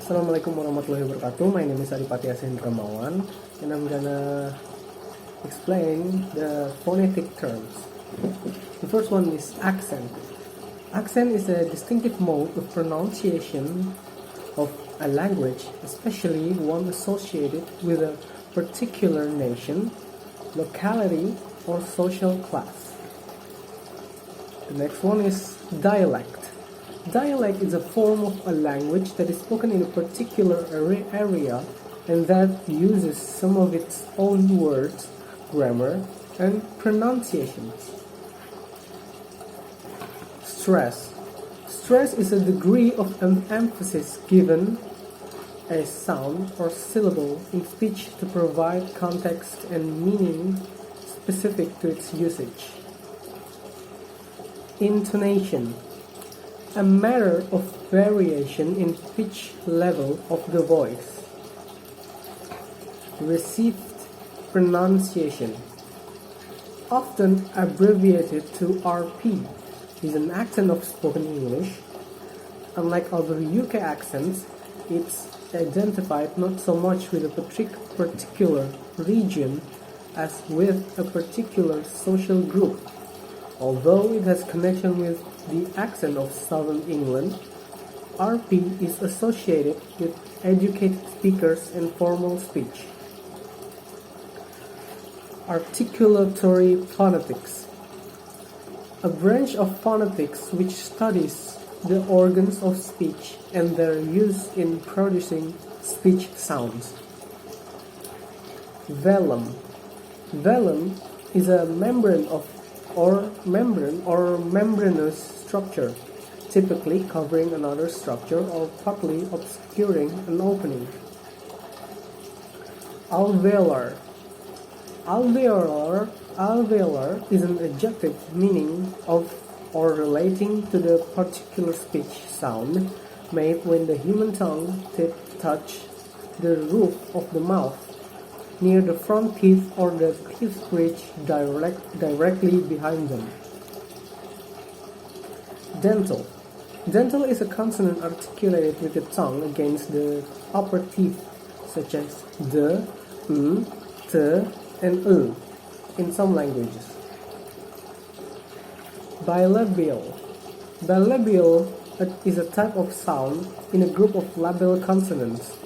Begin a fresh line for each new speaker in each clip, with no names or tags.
Assalamualaikum warahmatullahi wabarakatuh. My name is Adipati Asendramawan, and I'm gonna explain the phonetic terms. The first one is accent. Accent is a distinctive mode of pronunciation of a language, especially one associated with a particular nation, locality, or social class. The next one is dialect. Dialect is a form of a language that is spoken in a particular area and that uses some of its own words, grammar, and pronunciations. Stress. Stress is a degree of emphasis given a sound or syllable in speech to provide context and meaning specific to its usage. Intonation. A matter of variation in pitch level of the voice. Received pronunciation, often abbreviated to RP, is an accent of spoken English. Unlike other UK accents, it's identified not so much with a particular region as with a particular social group. Although it has connection with the accent of Southern England, RP is associated with educated speakers and formal speech. Articulatory phonetics, a branch of phonetics which studies the organs of speech and their use in producing speech sounds. Vellum. Vellum is a membrane or membranous structure, typically covering another structure or partly obscuring an opening. Alveolar. Alveolar is an adjective meaning of or relating to the particular speech sound made when the human tongue touch the roof of the mouth near the front teeth or the teeth bridge directly behind them. Dental. Dental is a consonant articulated with the tongue against the upper teeth, such as d, t, and in some languages. Bilabial. Bilabial is a type of sound in a group of labial consonants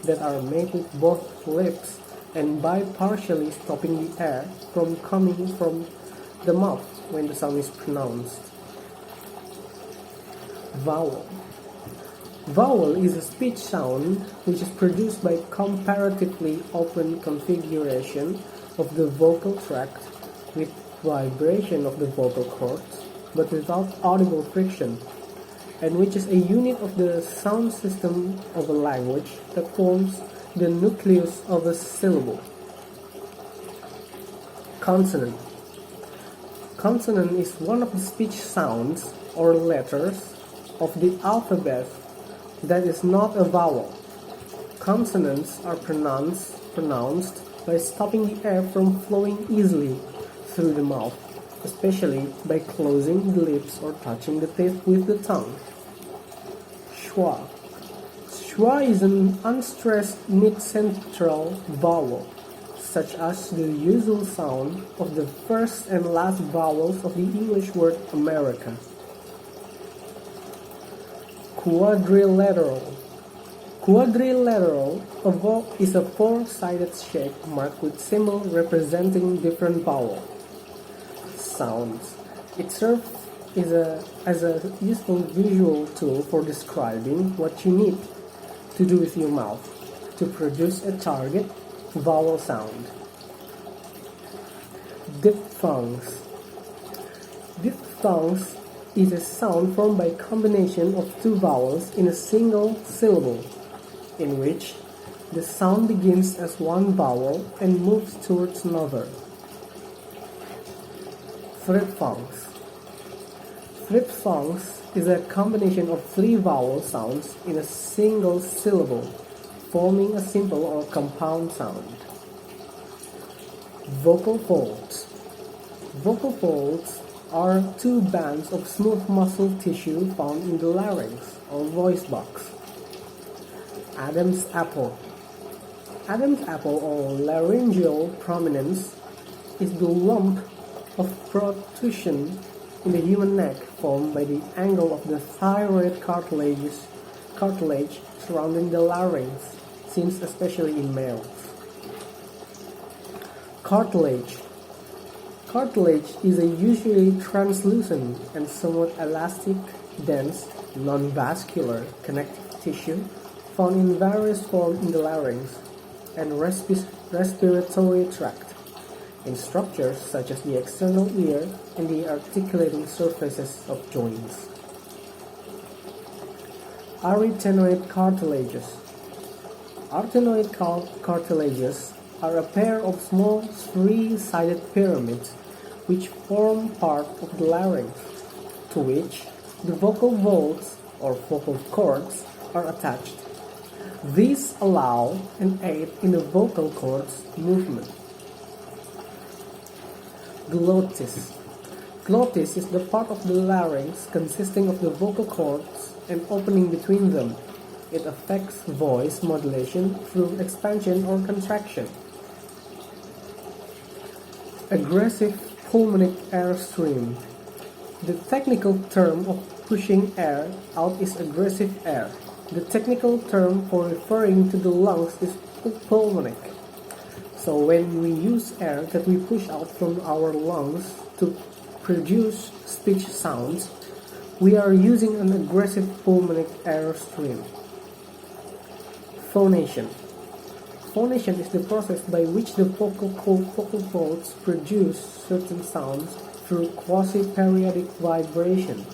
that are made with both lips and by partially stopping the air from coming from the mouth when the sound is pronounced. Vowel. Vowel is a speech sound which is produced by comparatively open configuration of the vocal tract with vibration of the vocal cords, but without audible friction, and which is a unit of the sound system of a language that forms the nucleus of a syllable. Consonant. Consonant is one of the speech sounds or letters of the alphabet that is not a vowel. Consonants are pronounced by stopping the air from flowing easily through the mouth, especially by closing the lips or touching the teeth with the tongue. Schwa. Schwa is an unstressed mid-central vowel, such as the usual sound of the first and last vowels of the English word America. Quadrilateral. Quadrilateral is a four-sided shape marked with symbols representing different vowel sounds. It serves as a useful visual tool for describing what you need to do with your mouth to produce a target vowel sound. Diphthongs. Diphthongs is a sound formed by combination of two vowels in a single syllable, in which the sound begins as one vowel and moves towards another. Triphthongs. Triphthongs is a combination of three vowel sounds in a single syllable, forming a simple or compound sound. Vocal folds. Vocal folds are two bands of smooth muscle tissue found in the larynx or voice box. Adam's apple. Adam's apple, or laryngeal prominence, is the lump of protrusion in the human neck formed by the angle of the thyroid cartilage surrounding the larynx, seen especially in males. Cartilage. Cartilage is a usually translucent and somewhat elastic, dense, non-vascular connective tissue found in various forms in the larynx and respiratory tract, in structures such as the external ear and the articulating surfaces of joints. Arytenoid cartilages. Arytenoid cartilages are a pair of small three-sided pyramids which form part of the larynx, to which the vocal folds or vocal cords are attached. These allow and aid in the vocal cords movement. Glottis. Glottis is the part of the larynx consisting of the vocal cords and opening between them. It affects voice modulation through expansion or contraction. Aggressive pulmonic airstream. The technical term of pushing air out is aggressive air. The technical term for referring to the lungs is pulmonic. So when we use air that we push out from our lungs to produce speech sounds, we are using an aggressive pulmonic airstream. Phonation. Phonation is the process by which the vocal folds produce certain sounds through quasi-periodic vibration.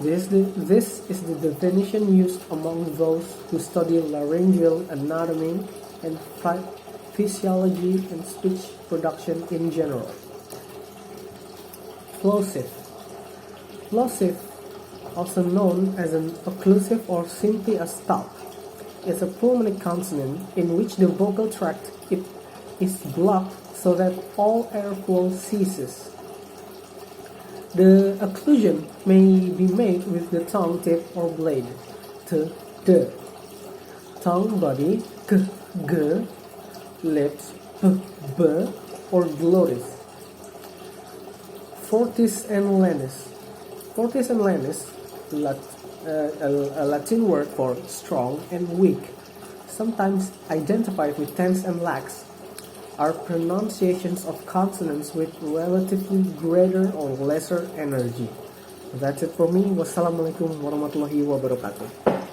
This is the definition used among those who study laryngeal anatomy and physiology and speech production in general. Plosive. Plosive, also known as an occlusive or simply a stop, is a pulmonic consonant in which the vocal tract is blocked so that all airflow ceases. The occlusion may be made with the tongue tip or blade, t, d, tongue body, k, g, lips, p, b, or glottis. Fortis and lenis. Fortis and lenis, a Latin word for strong and weak, sometimes identified with tense and lax, are pronunciations of consonants with relatively greater or lesser energy. That's it for me. Wassalamualaikum warahmatullahi wabarakatuh.